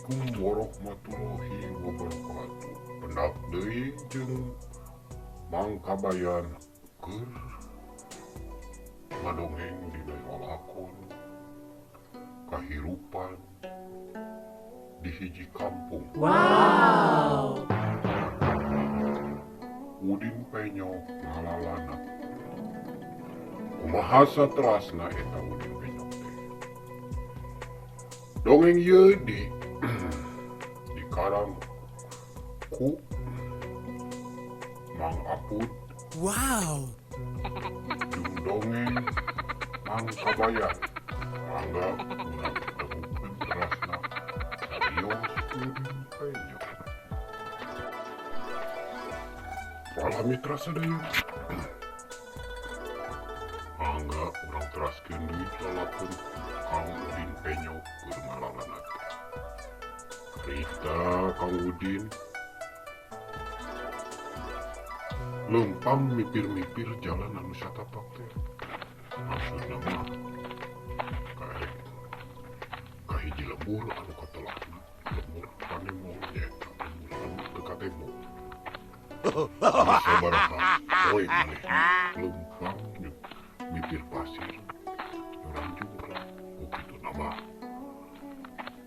Assalamualaikum warahmatullahi wabarakatuh. Pendak deui jeung Mang Kabayan keur ngadongeng dina lalakon kahirupan di hiji kampung. Wow. Udin penyok ngalalana. Kumaha saterasna eta udin penyok teh. Dongeng ieu dikarang ku Mang Apud. Wow. Jeung dongeng Mang Kabayan. Mangga urang tegukeun terasna sarios udin penyok. Palamitra sadaya. Mangga urang teraskeun deui lalakon Kang Udin penyok keur ngalalana. Carita Kang Udin lempang mipir-mipir jalan anu satapak teh. Maksudna mah kahiji lembur anu katelahna, lembur panemong nyaeta lembur anu teu katemong. Sabaraha poe maneh lempang mipir pasir urang jumlah begitu nama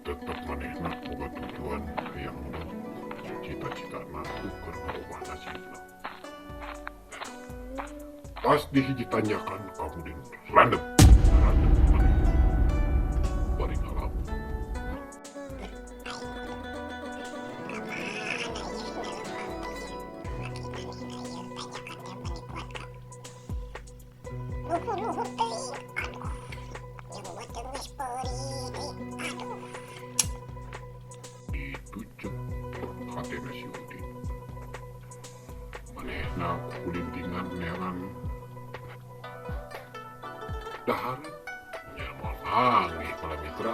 tetep manehna boga tujuan hayang urang cita-citana keur ngarobah nasibna. Pas dihiji tanyakan Udin landep maneh bari ngalamun. Luhur-luhur teuing, aduh, nyewa terus peri deh, aduh. Ditujuk hatena si Udin. Manehna kulintingan neangan dahar nyaman angin palamitra.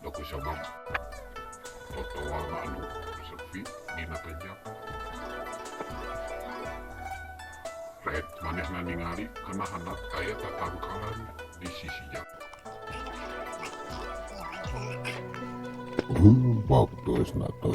Doku sabab totoa anu sepi dina penjak. Red manehna ningali kana hanap aya tatangkalan di sisi jalan. Waktu nato